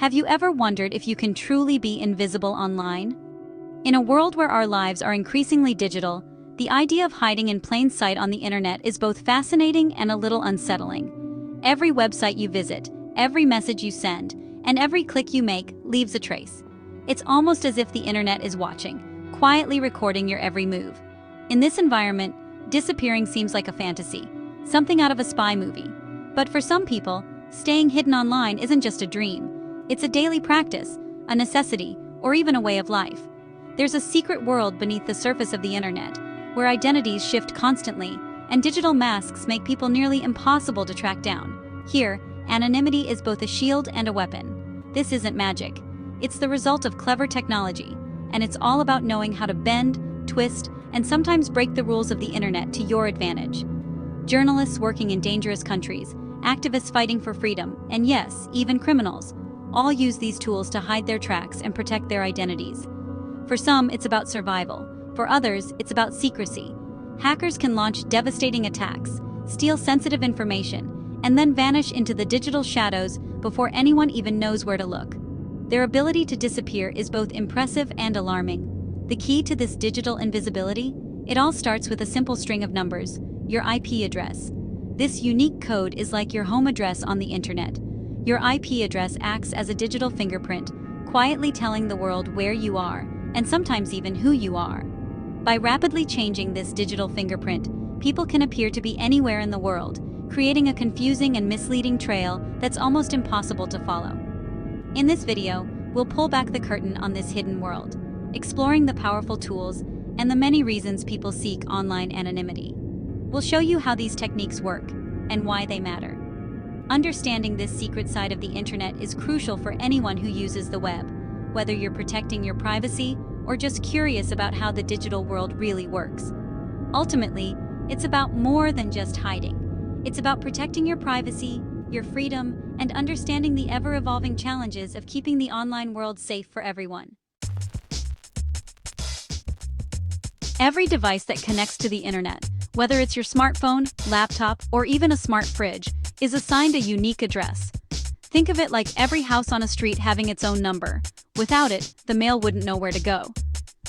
Have you ever wondered if you can truly be invisible online? In a world where our lives are increasingly digital, the idea of hiding in plain sight on the internet is both fascinating and a little unsettling. Every website you visit, every message you send, and every click you make leaves a trace. It's almost as if the internet is watching, quietly recording your every move. In this environment, disappearing seems like a fantasy, something out of a spy movie. But for some people, staying hidden online isn't just a dream. It's a daily practice, a necessity, or even a way of life. There's a secret world beneath the surface of the internet, where identities shift constantly, and digital masks make people nearly impossible to track down. Here, anonymity is both a shield and a weapon. This isn't magic. It's the result of clever technology, and it's all about knowing how to bend, twist, and sometimes break the rules of the internet to your advantage. Journalists working in dangerous countries, activists fighting for freedom, and yes, even criminals, all use these tools to hide their tracks and protect their identities. For some, it's about survival. For others, it's about secrecy. Hackers can launch devastating attacks, steal sensitive information, and then vanish into the digital shadows before anyone even knows where to look. Their ability to disappear is both impressive and alarming. The key to this digital invisibility? It all starts with a simple string of numbers, your IP address. This unique code is like your home address on the internet. Your IP address acts as a digital fingerprint, quietly telling the world where you are, and sometimes even who you are. By rapidly changing this digital fingerprint, people can appear to be anywhere in the world, creating a confusing and misleading trail that's almost impossible to follow. In this video, we'll pull back the curtain on this hidden world, exploring the powerful tools and the many reasons people seek online anonymity. We'll show you how these techniques work and why they matter. Understanding this secret side of the internet is crucial for anyone who uses the web, whether you're protecting your privacy or just curious about how the digital world really works. Ultimately, it's about more than just hiding. It's about protecting your privacy, your freedom, and understanding the ever-evolving challenges of keeping the online world safe for everyone. Every device that connects to the internet, whether it's your smartphone, laptop, or even a smart fridge, is assigned a unique address. Think of it like every house on a street having its own number. Without it, the mail wouldn't know where to go.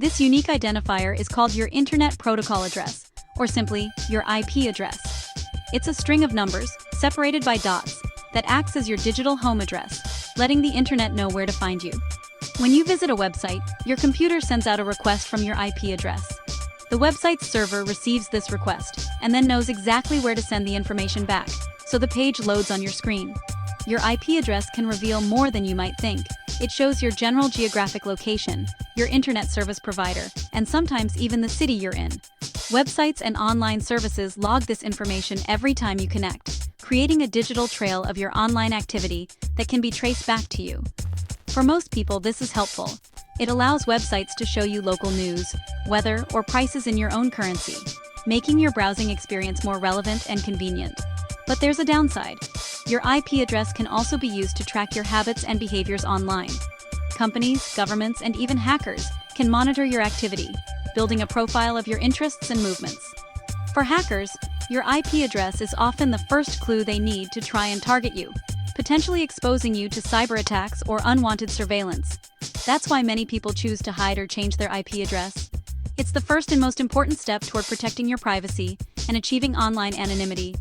This unique identifier is called your Internet Protocol address, or simply, your IP address. It's a string of numbers, separated by dots, that acts as your digital home address, letting the internet know where to find you. When you visit a website, your computer sends out a request from your IP address. The website's server receives this request, and then knows exactly where to send the information back, so the page loads on your screen. Your IP address can reveal more than you might think. It shows your general geographic location, your internet service provider, and sometimes even the city you're in. Websites and online services log this information every time you connect, creating a digital trail of your online activity that can be traced back to you. For most people, this is helpful. It allows websites to show you local news, weather, or prices in your own currency, making your browsing experience more relevant and convenient. But there's a downside. Your IP address can also be used to track your habits and behaviors online. Companies, governments, and even hackers can monitor your activity, building a profile of your interests and movements. For hackers, your IP address is often the first clue they need to try and target you, potentially exposing you to cyber attacks or unwanted surveillance. That's why many people choose to hide or change their IP address. It's the first and most important step toward protecting your privacy and achieving online anonymity.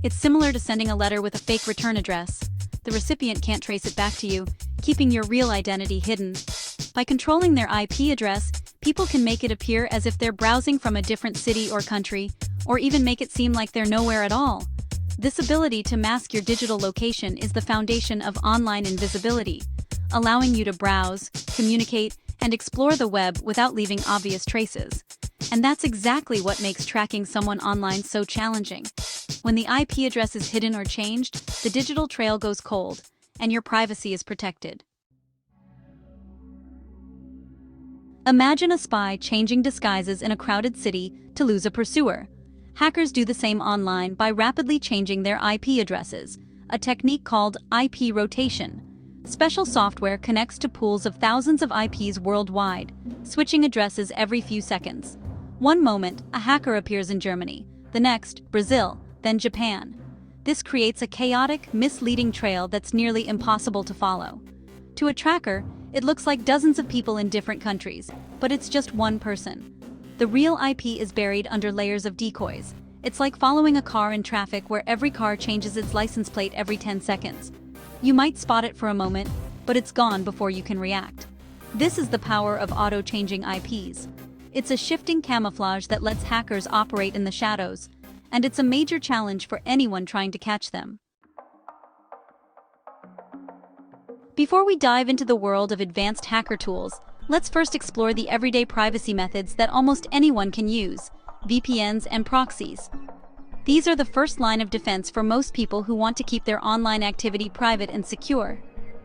It's similar to sending a letter with a fake return address. The recipient can't trace it back to you, keeping your real identity hidden. By controlling their IP address, people can make it appear as if they're browsing from a different city or country, or even make it seem like they're nowhere at all. This ability to mask your digital location is the foundation of online invisibility, allowing you to browse, communicate, and explore the web without leaving obvious traces. And that's exactly what makes tracking someone online so challenging. When the IP address is hidden or changed, the digital trail goes cold, and your privacy is protected. Imagine a spy changing disguises in a crowded city to lose a pursuer. Hackers do the same online by rapidly changing their IP addresses, a technique called IP rotation. Special software connects to pools of thousands of IPs worldwide, switching addresses every few seconds. One moment, a hacker appears in Germany, the next, Brazil, then Japan. This creates a chaotic, misleading trail that's nearly impossible to follow. To a tracker, it looks like dozens of people in different countries, but it's just one person. The real IP is buried under layers of decoys. It's like following a car in traffic where every car changes its license plate every 10 seconds. You might spot it for a moment, but it's gone before you can react. This is the power of auto-changing IPs. It's a shifting camouflage that lets hackers operate in the shadows, and it's a major challenge for anyone trying to catch them. Before we dive into the world of advanced hacker tools, let's first explore the everyday privacy methods that almost anyone can use: VPNs and proxies. These are the first line of defense for most people who want to keep their online activity private and secure.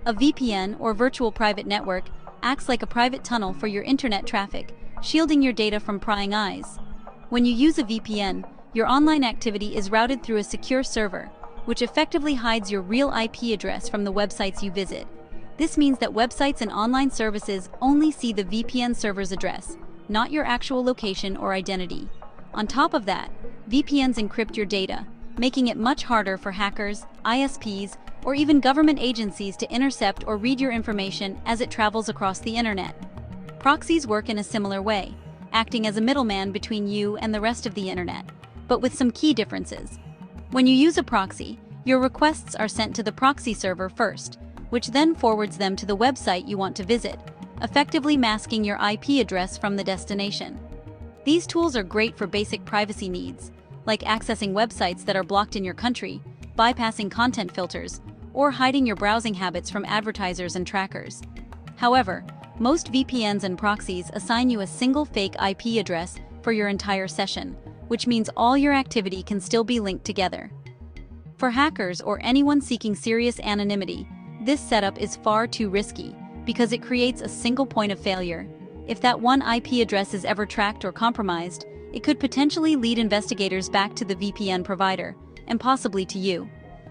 A VPN, or virtual private network, acts like a private tunnel for your internet traffic, shielding your data from prying eyes. When you use a VPN, your online activity is routed through a secure server, which effectively hides your real IP address from the websites you visit. This means that websites and online services only see the VPN server's address, not your actual location or identity. On top of that, VPNs encrypt your data, making it much harder for hackers, ISPs, or even government agencies to intercept or read your information as it travels across the internet. Proxies work in a similar way, acting as a middleman between you and the rest of the internet, but with some key differences. When you use a proxy, your requests are sent to the proxy server first, which then forwards them to the website you want to visit, effectively masking your IP address from the destination. These tools are great for basic privacy needs, like accessing websites that are blocked in your country, bypassing content filters, or hiding your browsing habits from advertisers and trackers. However, most VPNs and proxies assign you a single fake IP address for your entire session, which means all your activity can still be linked together. For hackers or anyone seeking serious anonymity, this setup is far too risky because it creates a single point of failure. If that one IP address is ever tracked or compromised, it could potentially lead investigators back to the VPN provider, and possibly to you.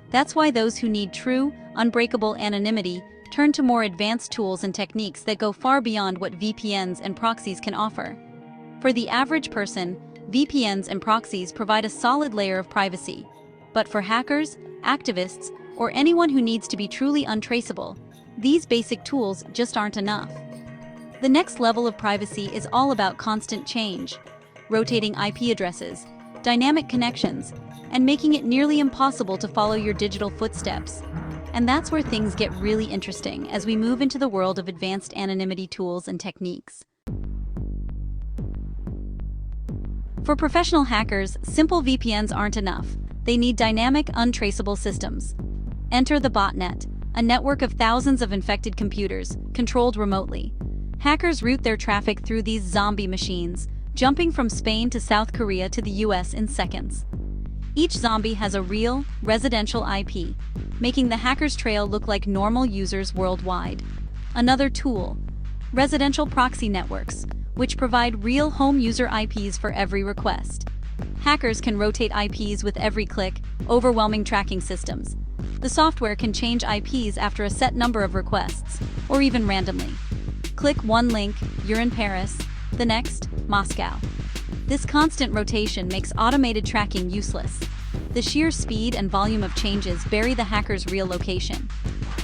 That's why those who need true, unbreakable anonymity turn to more advanced tools and techniques that go far beyond what VPNs and proxies can offer. For the average person, VPNs and proxies provide a solid layer of privacy. But for hackers, activists, or anyone who needs to be truly untraceable, these basic tools just aren't enough. The next level of privacy is all about constant change, rotating IP addresses, dynamic connections, and making it nearly impossible to follow your digital footsteps. And that's where things get really interesting as we move into the world of advanced anonymity tools and techniques. For professional hackers, simple VPNs aren't enough. They need dynamic, untraceable systems. Enter the botnet, a network of thousands of infected computers, controlled remotely. Hackers route their traffic through these zombie machines, jumping from Spain to South Korea to the US in seconds. Each zombie has a real, residential IP, making the hacker's trail look like normal users worldwide. Another tool: residential proxy networks, which provide real home user IPs for every request. Hackers can rotate IPs with every click, overwhelming tracking systems. The software can change IPs after a set number of requests, or even randomly. Click one link, you're in Paris, the next, Moscow. This constant rotation makes automated tracking useless. The sheer speed and volume of changes bury the hacker's real location.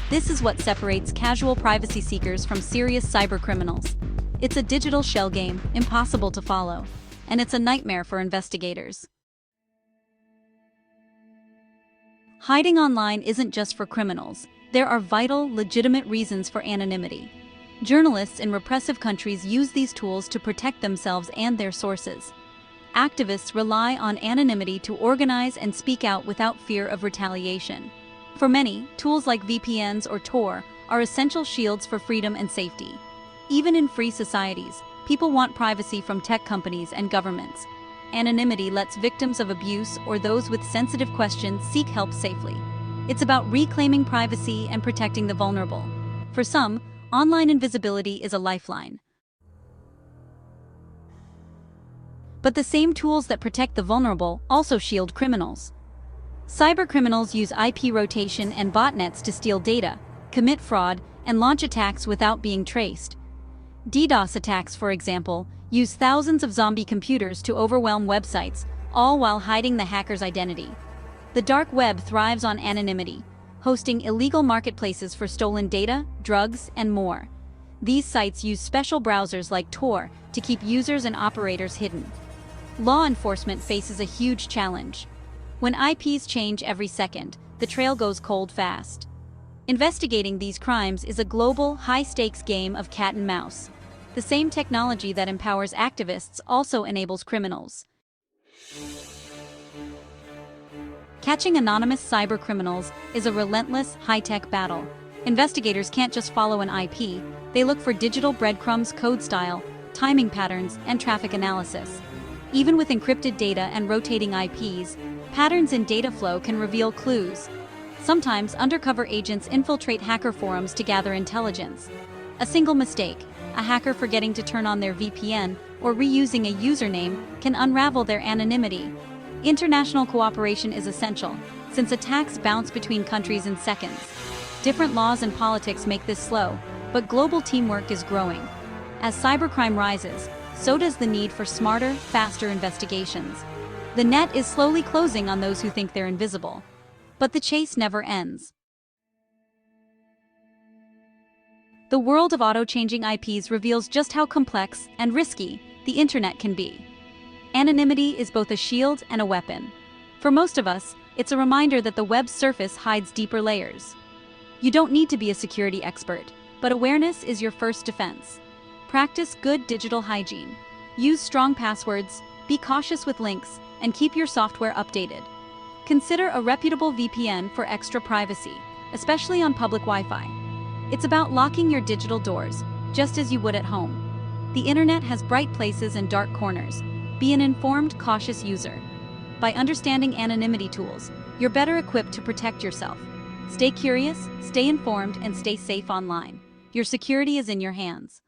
This is what separates casual privacy seekers from serious cybercriminals. It's a digital shell game, impossible to follow, and it's a nightmare for investigators. Hiding online isn't just for criminals. There are vital, legitimate reasons for anonymity. Journalists in repressive countries use these tools to protect themselves and their sources. Activists rely on anonymity to organize and speak out without fear of retaliation. For many, tools like VPNs or Tor are essential shields for freedom and safety. Even in free societies, people want privacy from tech companies and governments. Anonymity lets victims of abuse or those with sensitive questions seek help safely. It's about reclaiming privacy and protecting the vulnerable. For some, online invisibility is a lifeline. But the same tools that protect the vulnerable also shield criminals. Cybercriminals use IP rotation and botnets to steal data, commit fraud, and launch attacks without being traced. DDoS attacks, for example, use thousands of zombie computers to overwhelm websites, all while hiding the hacker's identity. The dark web thrives on anonymity, hosting illegal marketplaces for stolen data, drugs, and more. These sites use special browsers like Tor to keep users and operators hidden. Law enforcement faces a huge challenge. When IPs change every second, the trail goes cold fast. Investigating these crimes is a global, high-stakes game of cat and mouse. The same technology that empowers activists also enables criminals. Catching anonymous cybercriminals is a relentless, high-tech battle. Investigators can't just follow an IP, they look for digital breadcrumbs, code style, timing patterns, and traffic analysis. Even with encrypted data and rotating IPs, patterns in data flow can reveal clues. Sometimes undercover agents infiltrate hacker forums to gather intelligence. A single mistake, a hacker forgetting to turn on their VPN or reusing a username, can unravel their anonymity. International cooperation is essential, since attacks bounce between countries in seconds. Different laws and politics make this slow, but global teamwork is growing. As cybercrime rises, so does the need for smarter, faster investigations. The net is slowly closing on those who think they're invisible. But the chase never ends. The world of auto-changing IPs reveals just how complex and risky the internet can be. Anonymity is both a shield and a weapon. For most of us, it's a reminder that the web's surface hides deeper layers. You don't need to be a security expert, but awareness is your first defense. Practice good digital hygiene. Use strong passwords, be cautious with links, and keep your software updated. Consider a reputable VPN for extra privacy, especially on public Wi-Fi. It's about locking your digital doors, just as you would at home. The internet has bright places and dark corners. Be an informed, cautious user. By understanding anonymity tools, you're better equipped to protect yourself. Stay curious, stay informed, and stay safe online. Your security is in your hands.